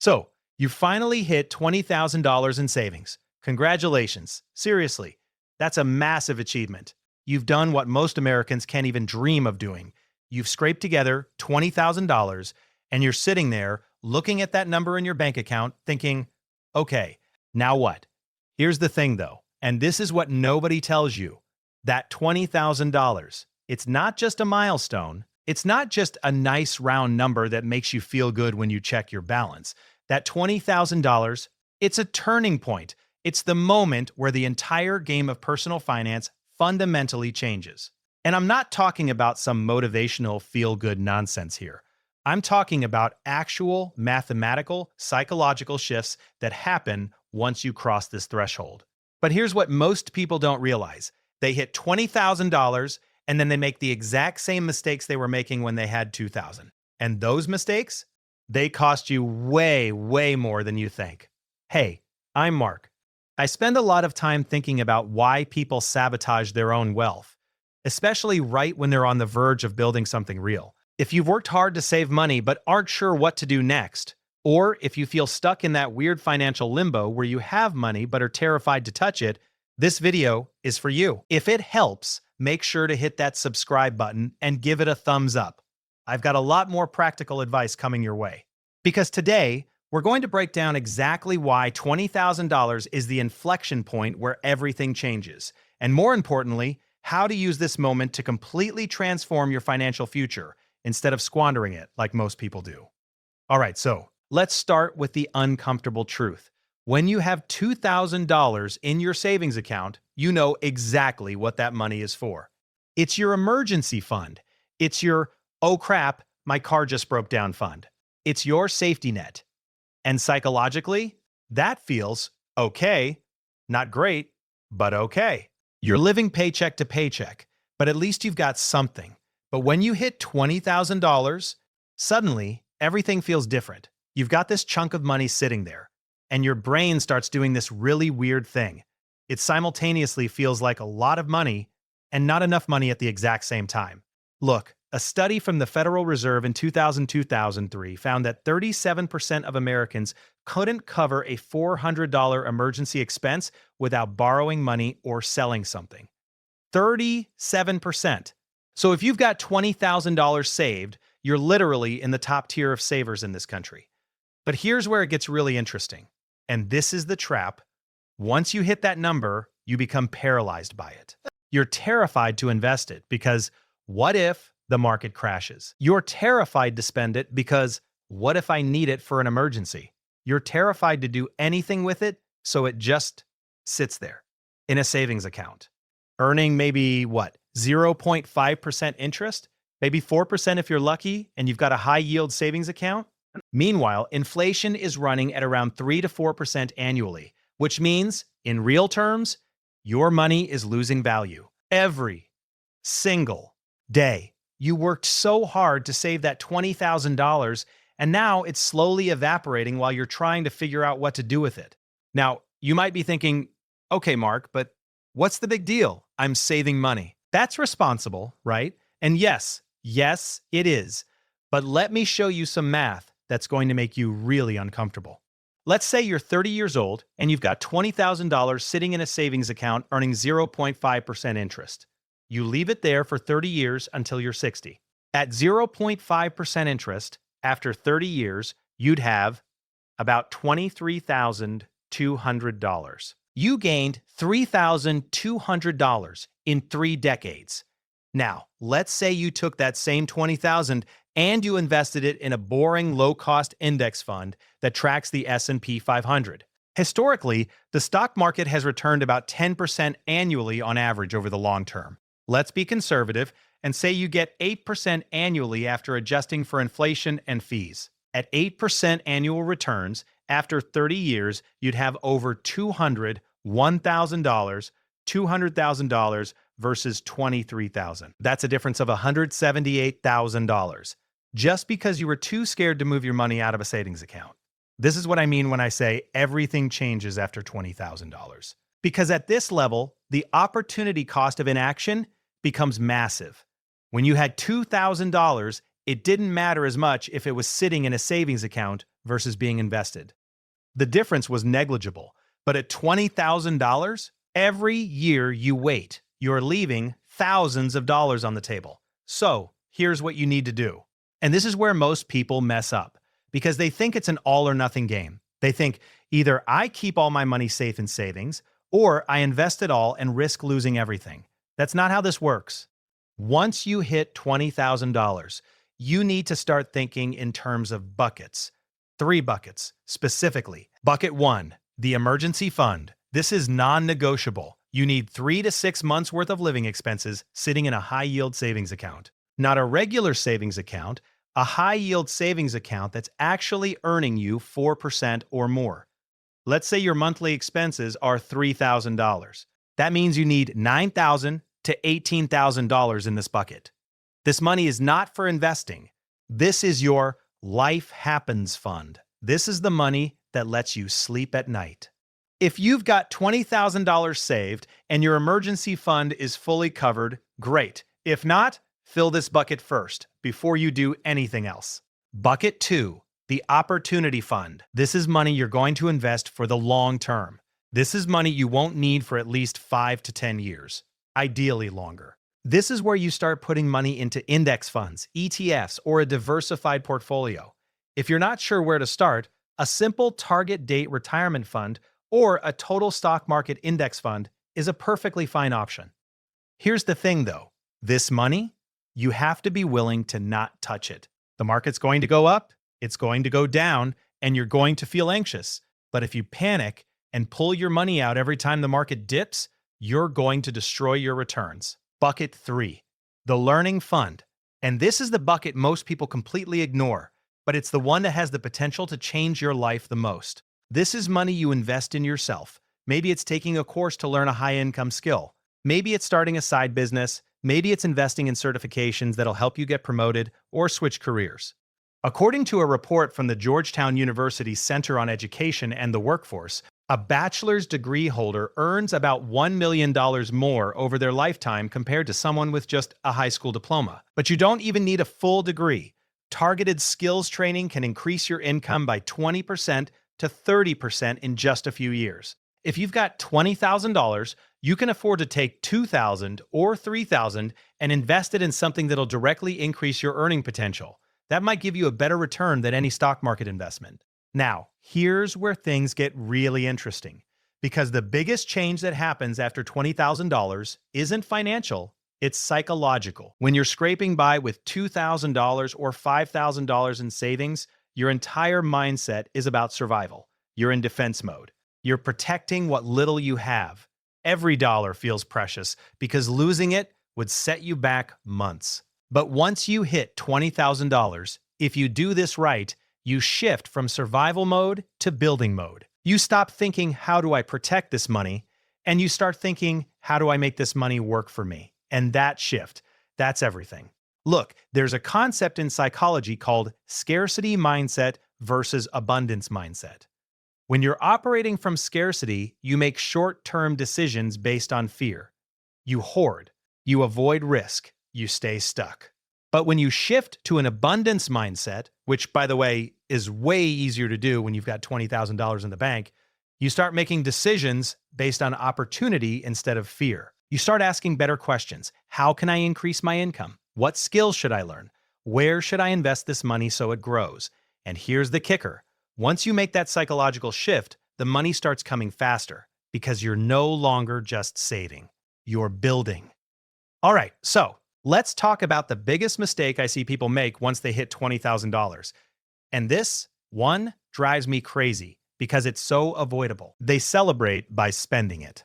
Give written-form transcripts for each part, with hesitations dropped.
So, you finally hit $20,000 in savings. Congratulations. Seriously, that's a massive achievement. You've done what most Americans can't even dream of doing. You've scraped together $20,000 and you're sitting there looking at that number in your bank account thinking, okay, now what? Here's the thing though, and this is what nobody tells you. That $20,000, it's not just a milestone. It's not just a nice round number that makes you feel good when you check your balance. That $20,000, it's a turning point. It's the moment where the entire game of personal finance fundamentally changes. And I'm not talking about some motivational feel-good nonsense here. I'm talking about actual mathematical, psychological shifts that happen once you cross this threshold. But here's what most people don't realize. They hit $20,000 and then they make the exact same mistakes they were making when they had $2,000. And those mistakes, they cost you way, way more than you think. Hey, I'm Mark. I spend a lot of time thinking about why people sabotage their own wealth, especially right when they're on the verge of building something real. If you've worked hard to save money but aren't sure what to do next, or if you feel stuck in that weird financial limbo where you have money but are terrified to touch it, this video is for you. If it helps, make sure to hit that subscribe button and give it a thumbs up. I've got a lot more practical advice coming your way. Because today, we're going to break down exactly why $20,000 is the inflection point where everything changes. And more importantly, how to use this moment to completely transform your financial future instead of squandering it like most people do. All right, so let's start with the uncomfortable truth. When you have $2,000 in your savings account, you know exactly what that money is for. It's your emergency fund. It's your, oh crap, my car just broke down fund. It's your safety net. And psychologically, that feels okay, not great, but okay. You're living paycheck to paycheck, but at least you've got something. But when you hit $20,000, suddenly everything feels different. You've got this chunk of money sitting there, and your brain starts doing this really weird thing. It simultaneously feels like a lot of money and not enough money at the exact same time. Look, a study from the Federal Reserve in 2000-2003 found that 37% of Americans couldn't cover a $400 emergency expense without borrowing money or selling something. 37%. So if you've got $20,000 saved, you're literally in the top tier of savers in this country. But here's where it gets really interesting. And this is the trap. Once you hit that number, you become paralyzed by it. You're terrified to invest it because what if the market crashes? You're terrified to spend it because what if I need it for an emergency? You're terrified to do anything with it, so it just sits there in a savings account, earning maybe, 0.5% interest? Maybe 4% if you're lucky and you've got a high-yield savings account? Meanwhile, inflation is running at around 3 to 4% annually, which means, in real terms, your money is losing value. Every single day. You worked so hard to save that $20,000, and now it's slowly evaporating while you're trying to figure out what to do with it. Now, you might be thinking, okay, Mark, but what's the big deal? I'm saving money. That's responsible, right? And yes, it is. But let me show you some math that's going to make you really uncomfortable. Let's say you're 30 years old and you've got $20,000 sitting in a savings account earning 0.5% interest. You leave it there for 30 years until you're 60. At 0.5% interest, after 30 years, you'd have about $23,200. You gained $3,200 in 3 decades. Now, let's say you took that same $20,000 and you invested it in a boring low-cost index fund that tracks the S&P 500. Historically, the stock market has returned about 10% annually on average over the long term. Let's be conservative and say you get 8% annually after adjusting for inflation and fees. At 8% annual returns, after 30 years, you'd have over $200,000 versus $23,000. That's a difference of $178,000, just because you were too scared to move your money out of a savings account. This is what I mean when I say everything changes after $20,000. Because at this level, the opportunity cost of inaction becomes massive. When you had $2,000, it didn't matter as much if it was sitting in a savings account versus being invested. The difference was negligible, but at $20,000, every year you wait, you're leaving thousands of dollars on the table. So, here's what you need to do. And this is where most people mess up, because they think it's an all or nothing game. They think either I keep all my money safe in savings, or I invest it all and risk losing everything. That's not how this works. Once you hit $20,000, you need to start thinking in terms of buckets. 3 buckets, specifically. Bucket 1, the emergency fund. This is non-negotiable. You need 3 to 6 months worth of living expenses sitting in a high-yield savings account. Not a regular savings account, a high-yield savings account that's actually earning you 4% or more. Let's say your monthly expenses are $3,000. That means you need $9,000 to $18,000 in this bucket. This money is not for investing. This is your Life Happens Fund. This is the money that lets you sleep at night. If you've got $20,000 saved and your emergency fund is fully covered, great. If not, fill this bucket first before you do anything else. Bucket 2, the Opportunity Fund. This is money you're going to invest for the long term. This is money you won't need for at least 5 to 10 years, ideally longer. This is where you start putting money into index funds, ETFs, or a diversified portfolio. If you're not sure where to start, a simple target date retirement fund or a total stock market index fund is a perfectly fine option. Here's the thing though, this money, you have to be willing to not touch it. The market's going to go up, it's going to go down, and you're going to feel anxious. But if you panic and pull your money out every time the market dips, you're going to destroy your returns. Bucket 3, the Learning Fund. And this is the bucket most people completely ignore, but it's the one that has the potential to change your life the most. This is money you invest in yourself. Maybe it's taking a course to learn a high-income skill. Maybe it's starting a side business. Maybe it's investing in certifications that'll help you get promoted or switch careers. According to a report from the Georgetown University Center on Education and the Workforce, a bachelor's degree holder earns about $1 million more over their lifetime compared to someone with just a high school diploma. But you don't even need a full degree. Targeted skills training can increase your income by 20% to 30% in just a few years. If you've got $20,000, you can afford to take $2,000 or $3,000 and invest it in something that'll directly increase your earning potential. That might give you a better return than any stock market investment. Now, here's where things get really interesting, because the biggest change that happens after $20,000 isn't financial, it's psychological. When you're scraping by with $2,000 or $5,000 in savings, your entire mindset is about survival. You're in defense mode. You're protecting what little you have. Every dollar feels precious because losing it would set you back months. But once you hit $20,000, if you do this right, you shift from survival mode to building mode. You stop thinking, how do I protect this money? And you start thinking, how do I make this money work for me? And that shift, that's everything. Look, there's a concept in psychology called scarcity mindset versus abundance mindset. When you're operating from scarcity, you make short-term decisions based on fear. You hoard, you avoid risk, you stay stuck. But when you shift to an abundance mindset, which, by the way, is way easier to do when you've got $20,000 in the bank, you start making decisions based on opportunity instead of fear. You start asking better questions. How can I increase my income? What skills should I learn? Where should I invest this money so it grows? And here's the kicker. Once you make that psychological shift, the money starts coming faster because you're no longer just saving. You're building. All right, so let's talk about the biggest mistake I see people make once they hit $20,000. And this one drives me crazy because it's so avoidable. They celebrate by spending it.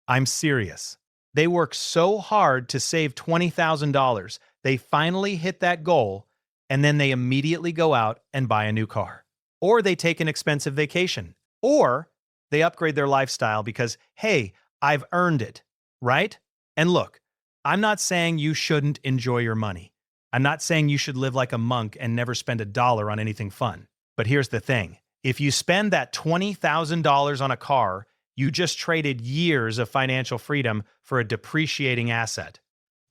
I'm serious. They work so hard to save $20,000, they finally hit that goal, and then they immediately go out and buy a new car. Or they take an expensive vacation. Or they upgrade their lifestyle because, hey, I've earned it, right? And look, I'm not saying you shouldn't enjoy your money. I'm not saying you should live like a monk and never spend a dollar on anything fun. But here's the thing. If you spend that $20,000 on a car, you just traded years of financial freedom for a depreciating asset.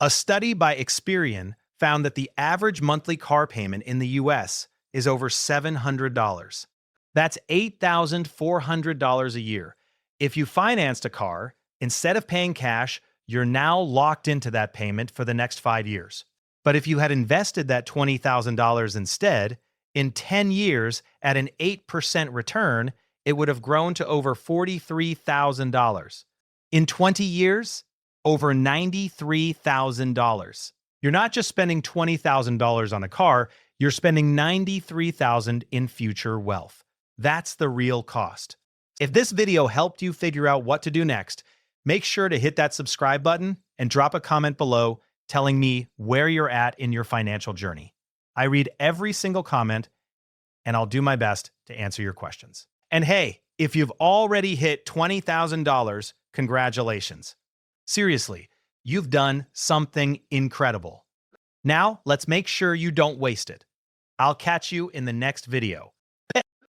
A study by Experian found that the average monthly car payment in the US is over $700. That's $8,400 a year. If you financed a car, instead of paying cash, you're now locked into that payment for the next 5 years. But if you had invested that $20,000 instead, in 10 years at an 8% return, it would have grown to over $43,000. In 20 years, over $93,000. You're not just spending $20,000 on a car, you're spending $93,000 in future wealth. That's the real cost. If this video helped you figure out what to do next, make sure to hit that subscribe button and drop a comment below telling me where you're at in your financial journey. I read every single comment, and I'll do my best to answer your questions. And hey, if you've already hit $20,000, congratulations. Seriously, you've done something incredible. Now, let's make sure you don't waste it. I'll catch you in the next video.